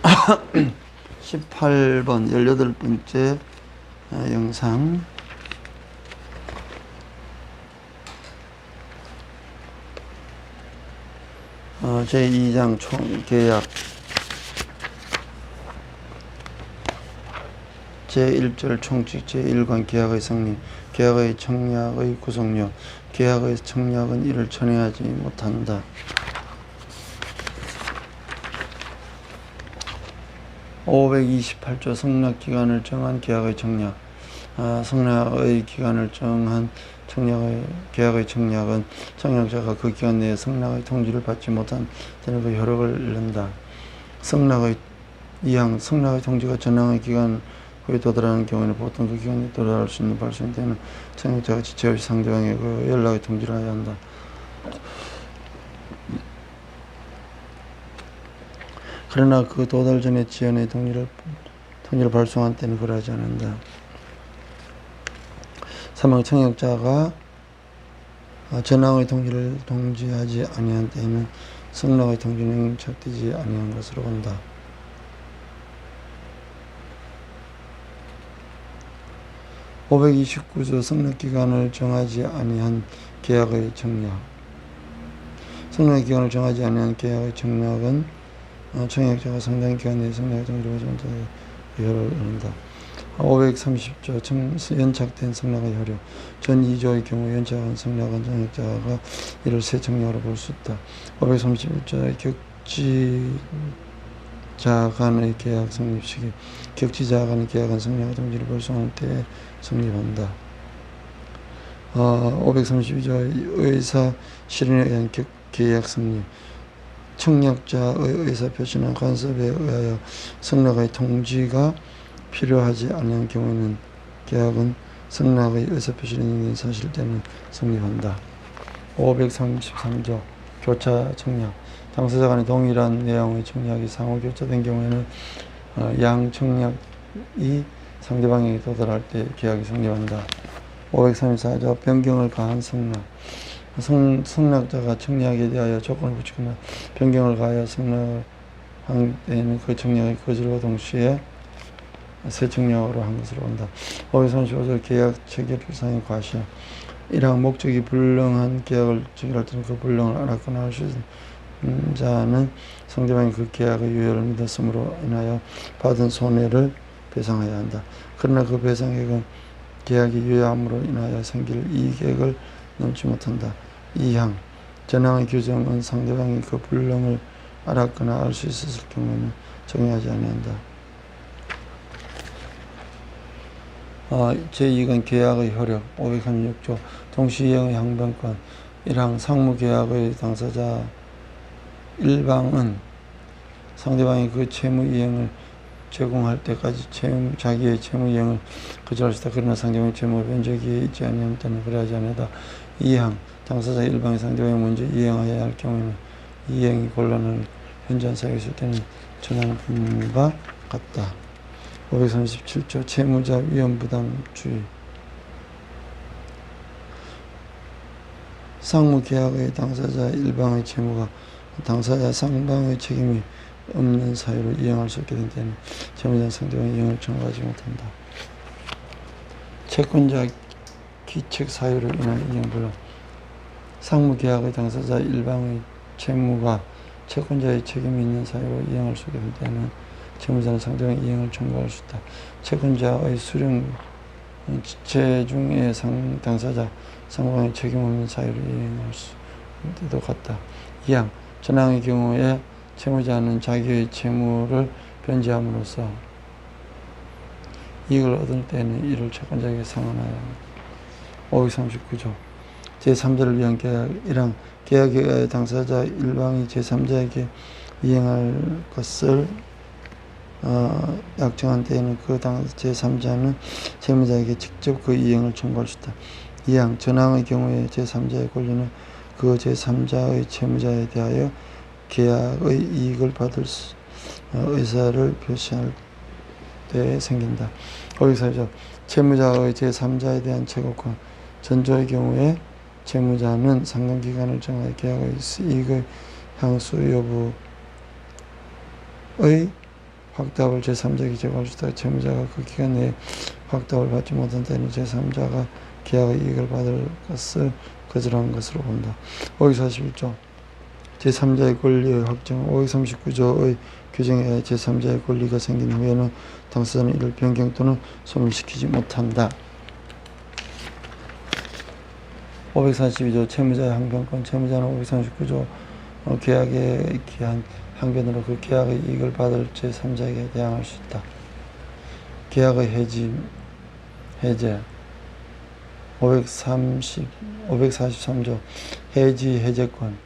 18번 18번째 영상. 제2장 총계약 제1절 총칙 제1관 계약의 성립. 계약의 청약의 구속력. 계약의 청약은 이를 전행하지 못한다. 528조 성납기간을 정한 계약의 청약. 성납의 기간을 정한 계약의 청약은 청약자가 그 기간 내에 성납의 통지를 받지 못한 때는 그 효력을 잃는다. 성납의 통지가 전항의 기간 후에 도달하는 경우에는 보통 그 기간에 도달할 수 있는 발생 때는 청약자가 지체 없이 상대방에 그 연락의 통지를 해야 한다. 그러나 그 도달 전에 지연의 통지를 발송한 때는 그러하지 않는다. 사망 청약자가 전항의 통지를 통지하지 아니한 때에는 성납의 통지는 착되지 아니한 것으로 본다. (529조) 성납기간을 정하지 아니한 계약의 청약. 성납의 기간을 정하지 아니한 계약의 청약은 청약자가 상당 기간 내에 성납의 통지를 받지 못하는 효력을 얻는다. 530조 연착된 성납의 효력. 전 2조의 경우 연착한 성납은 청약자가 이를 새 청약으로 볼 수 있다. 531조의 격지자 간의 계약 성립 시기. 격지자 간의 계약은 성납의 통지를 발송할 때 성립한다. 532조의 의사 실현에 의한 계약 성립. 청약자의 의사표시나 간섭에 의하여 성납의 통지가 필요하지 않은 경우에는 계약은 성납의 의사표시를 있는 사실 때는 성립한다. 533조 교차 청약. 당사자 간의 동일한 내용의 청약이 상호 교차된 경우에는 양 청약이 상대방에게 도달할 때 계약이 성립한다. 534조 변경을 가한 성납. 성납자가 청약에 대하여 조건을 붙이거나 변경을 가하여 성납한 때에는 그 청약의 거절과 동시에 새 청약으로 한 것으로 본다. 535조 계약 체결상의 과실. 1항 목적이 불능한 계약을 체결할 때는 그 불능을 알았거나 할 수 있는 자는 상대방이 그 계약의 유효를 믿었음으로 인하여 받은 손해를 배상해야 한다. 그러나 그 배상액은 계약이 유효함으로 인하여 생길 이익액을 넘지 못한다. 2항 전항의 규정은 상대방이 그 불능을 알았거나 알 수 있었을 경우에는 적용하지 아니한다. 제2관 계약의 효력. 536조 동시이행의 항변권. 1항 상무계약의 당사자 1방은 상대방이 그 채무이행을 제공할 때까지 자기의 채무이행을 거절할 수 있다. 그러나 상대방의 채무가 변제기에 있지 아니한 때는 그러하지 않는다. 2항 당사자 1방이 상대방이 먼저 이행하여야 할 경우에는 이행이 곤란을 현저한 사유가 있을 때는 전하는 분과 같다. 537조 채무자 위험부담주의. 상무계약의 당사자 1방의 채무가 당사자 상방의 책임이 없는 사유로 이행할 수 없게 된 때는 채무자는 상대방의 이행을 청구하지 못한다. 채권자 기책 사유로 인한 이행 불능. 상무계약의 당사자 1방의 채무가 채권자의 책임이 있는 사유로 이행할 수 없게 될 때는 채무자는 상대방의 이행을 청구할 수 있다. 채권자의 수령 지체 중에 당사자 상방의 책임 없는 사유로 이행할 수 있는 때도 같다. 2항 전항의 경우에 채무자는 자기의 채무를 변제함으로써 이익을 얻을 때는 이를 채권자에게 상환하여야 합니다. 539조 제3자를 위한 계약. 1항 계약의 당사자 1방이 제3자에게 이행할 것을 약정한 때에는 그 제3자는 채무자에게 직접 그 이행을 청구할 수 있다. 2항 전항의 경우에 제3자의 권리는 그 제3자의 채무자에 대하여 계약의 이익을 받을 의사를 표시할 때 생긴다. 540조 채무자의 제3자에 대한 채권권. 전조의 경우에 채무자는 상당기간을 정하여 계약의 이익의 향수 여부의 확답을 제3자에게 제공할 수 있다. 채무자가 그 기간 내에 확답을 받지 못한 때는 제3자가 계약의 이익을 받을 것을 거절한 것으로 본다. 541조 제3자의 권리의 확정 539조의 규정에 의해 제3자의 권리가 생긴 후에는 당사자는 이를 변경 또는 소멸시키지 못한다. 542조 채무자의 항변권 채무자는 539조 계약에 기한 항변으로 그 계약의 이익을 받을 제3자에게 대항할 수 있다. 계약의 해제 543조 해지해제권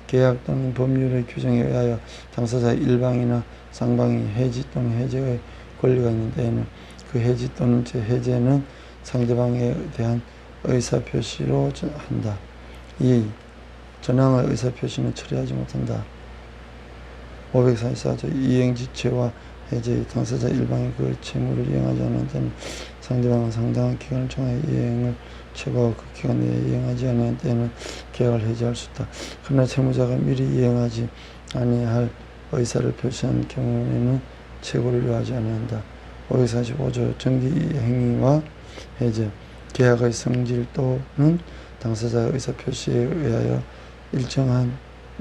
계약 또는 법률의 규정에 의하여 당사자의 일방이나 상방이 해지 또는 해제의 권리가 있는 때에는 그 해지 또는 해제는 상대방에 대한 의사표시로 한다. 2. 전항의 의사표시는 처리하지 못한다. 544조 이행지체와 해제 당사자 일방이 그 채무를 이행하지 않는 때는 상대방은 상당한 기간을 정하여 이행을 최고하고 그 기간 내에 이행하지 않는 때는 계약을 해지할 수 있다. 그러나 채무자가 미리 이행하지 아니할 의사를 표시한 경우에는 최고를 요하지 아니한다. 545조 정기행위와 해제 계약의 성질 또는 당사자의 의사표시에 의하여 일정한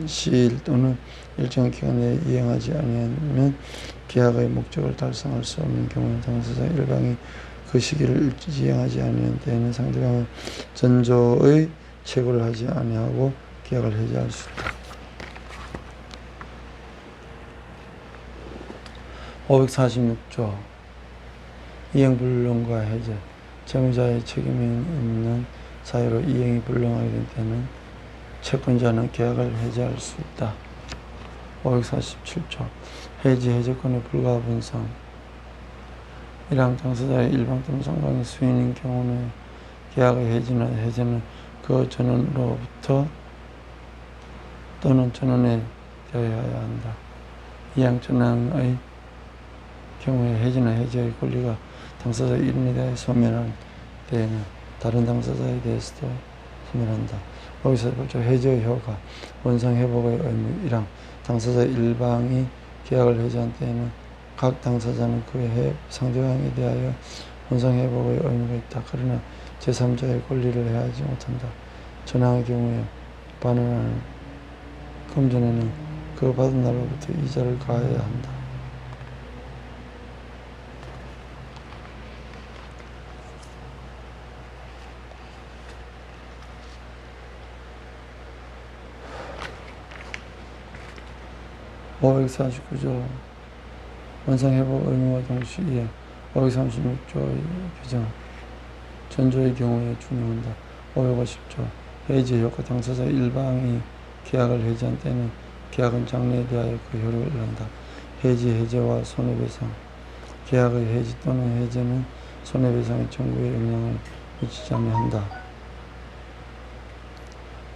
시일 또는 일정 기간 내에 이행하지 아니하면 계약의 목적을 달성할 수 없는 경우에 당사자 일방이 그 시기를 이행하지 아니한 때에는 상대방은 전조의 최고를 하지 아니하고 계약을 해지할 수 있다. 546조 이행불능과 해제 채무자의 책임이 있는 사유로 이행이 불능하게 된 때는 채권자는 계약을 해지할 수 있다. 547조 해지해제권의 불가분성 1항 당사자의 일방 또는 상방이 수인인 경우는 계약의 해지나 해제는 그 전원으로부터 또는 전원에 되어야 한다. 2항 전항의 경우에 해지나 해제의 권리가 당사자 1인에 대해 소멸한 때에는 다른 당사자에 대해서도 소멸한다. 548조 해지의 효과 원상회복의 의무 1항 당사자 일방이 계약을 해지한 때에는 각 당사자는 그 상대방에 대하여 원상회복의 의무가 있다. 그러나 제3자의 권리를 해하지 못한다. 전항의 경우에 반환하는 금전에는 그 받은 날로부터 이자를 가해야 한다. (549조) 원상회복 의무와 동시에 536조의 규정 전조의 경우에 준용한다. 550조 해지 효과 당사자 일방이 계약을 해지한 때는 계약은 장래에 대하여 그 효력을 잃는다. 해지 해제와 손해배상 계약의 해지 또는 해제는 손해배상의 청구에 영향을 미치지 아니한다.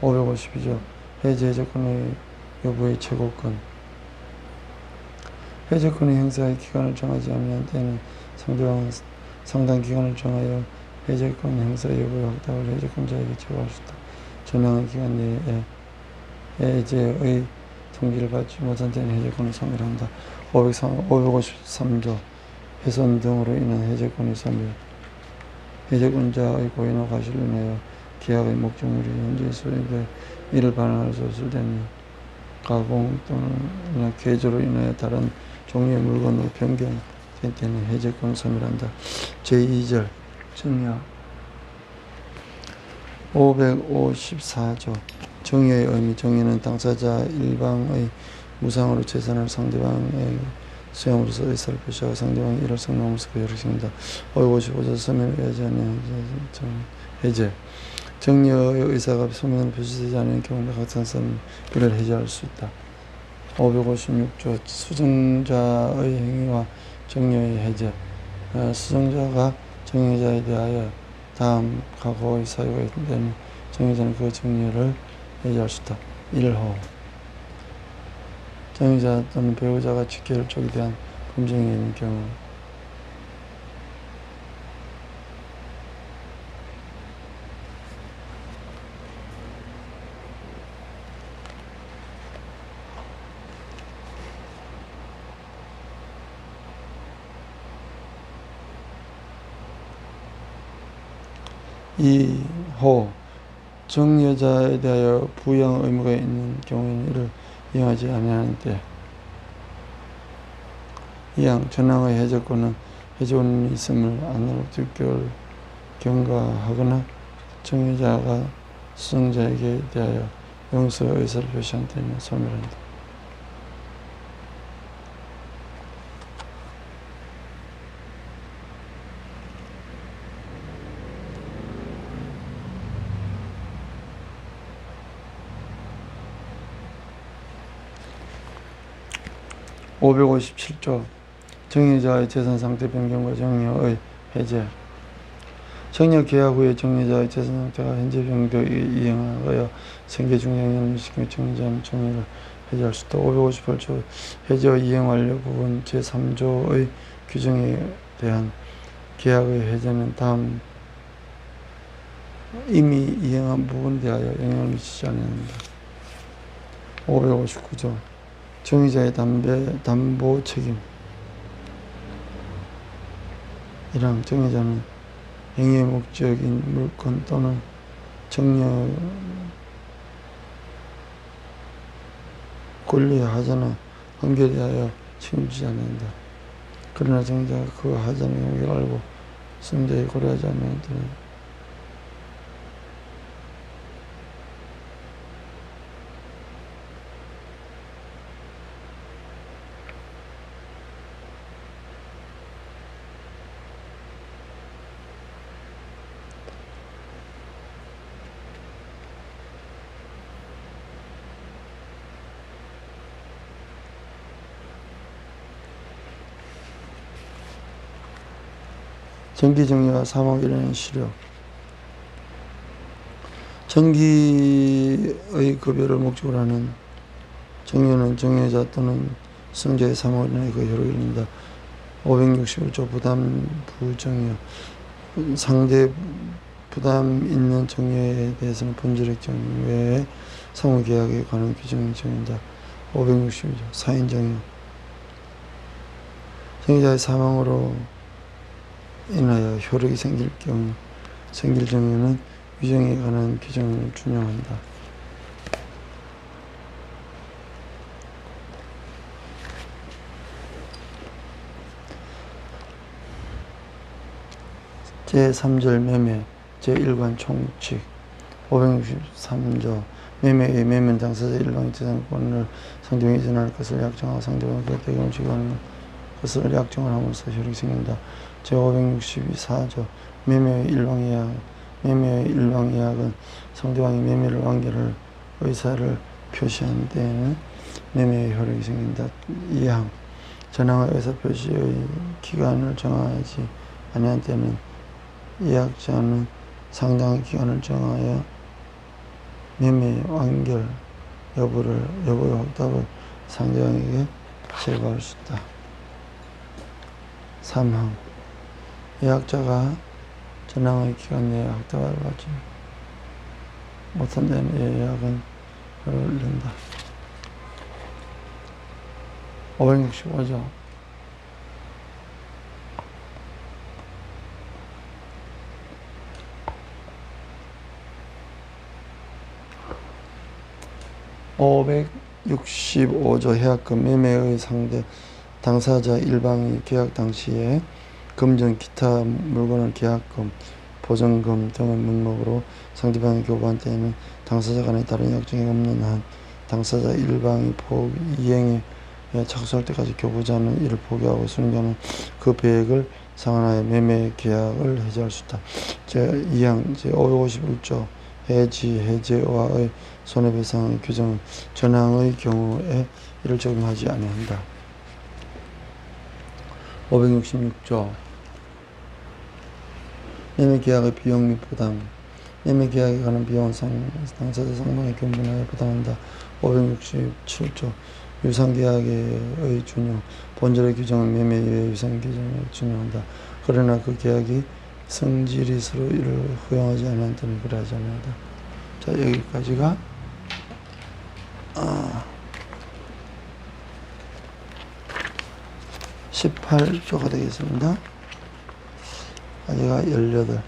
552조 해지 해제권의 여부의 최고권 해제권의 행사의 기간을 정하지 아니한 때는 상대방은 상당 기간을 정하여 해제권 행사 여부의 확답을 해제권자에게 제공할 수 있다. 전항의 기간 내에 해제의 통지를 받지 못한 때는 해제권을 소멸한다. 553조 훼손 등으로 인한 해제권의 소멸 해제권자의 고의나 과실로 인하여 계약의 목적물이 현재 소유돼 이를 반환할 수 없을 때는 가공 또는 개조로 인하여 다른 종류의 물건으로 변경된 때는 해제권을 소멸한다. 제2절 정의화 554조 정의의 의미 정의는 당사자 일방의 무상으로 재산을 상대방의 수용으로서 의사를 표시하고 상대방이 이를 성nom으로써 그 효력시킨다. 555조 서면을 의하지 아니하는 해제 정의의 의사가 서면으로 표시되지 않은 경우에 각 당사자는 이를 해제할 수 있다. 556조 수정자의 행위와 정의의 해제 수정자가 정의자에 대하여 다음 각오의 사유가 있는 데는 정의자는 그 정의를 해제할 수 있다. 1호 정의자 또는 배우자가 직계를 쪽에 대한 범죄에 있는 경우 2호 정여자에 대하여 부양 의무가 있는 경우에는 이를 이행하지 아니하는 때. 2항 전항의 해제권은 해제원이 있음을 안으로 6개월 경과하거나 정여자가 수정자에게 대하여 용서의 의사를 표시한 때는 소멸한다. (557조) 정여자의 재산 상태 변경과 정여의 해제. 정여 계약 후에 정여자의 재산 상태가 현재 병도에 이행하여 생계 중량을 시키며 정여자는 정여를 해제할 수 있다. (558조) 해제의 이행 완료 부분 제3조의 규정에 대한 계약의 해제는 다음 이미 이행한 부분에 대하여 영향을 미치지 않는다. (559조) 정여자의 담보 책임. 1항 정여자는 행위의 목적인 물건 또는 정여 권리의 하자나 관계에 대하여 책임지지 않는다. 그러나 정여자가 그 하자나 용의를 알고 승자에 고려하지 않는 때는 정기정여와 사망이라는 시력. 정기의 급여를 목적으로 하는 정여는 정여자 또는 승자의 사망으로 인하여 그 효력을 잃는다. 561조 부정여. 상대 부담 있는 정여에 대해서는 본질적 정여 외에 상호계약에 관한 규정을 정한다. 562조 사인정여. 정여자의 사망으로 인하여 효력이 생길 정여는 위정에 관한 규정을 준용한다. 제3절 매매 제1관 총칙. 563조 매매의 매매는 당사자 일방의 재산권을 상대방에 이전할 것을 약정하고 상대방의 그 대금을 지급하는 것을 약정을 함으로써 효력이 생긴다. 제564조 매매의 일방예약. 매매의 일방예약은 상대방이 매매를 완결할 의사를 표시한 때에는 매매의 효력이 생긴다. 2항 전항의 의사표시의 기간을 정하지 아니한 때는 예약자는 상당한 기간을 정하여 매매 완결 여부의 확답을 상대방에게 제보할 수 있다. 3항 예약자가 전항의 기간 내에 확답을 받지 못한 데는 예약은 효력을 잃는다. 565조 해약금 매매의 상대 당사자 일방이 계약 당시에 금전 기타 물건을 계약금, 보증금 등의 명목으로 상대방이 교부한 때에는 당사자 간에 다른 약정이 없는 한 당사자 일방이 이행에 착수할 때까지 교부자는 이를 포기하고 수령자는 그 배액을 상환하여 매매 계약을 해지할 수 있다. 제2항 제551조 해지와의 손해배상 규정은 전항의 경우에 이를 적용하지 아니한다. 566조 매매계약의 비용 및 부담. 매매계약에 관한 비용은 당사자 상방에 견본하여 부담한다. 567조 유상계약의 준용. 본절의 규정은 매매 이외의 유상계약을 준용한다. 그러나 그 계약이 성질이 서로 이를 허용하지 않은 때는 그러하지 않는다. 자, 여기까지가 18조가 되겠습니다. 아직가 18.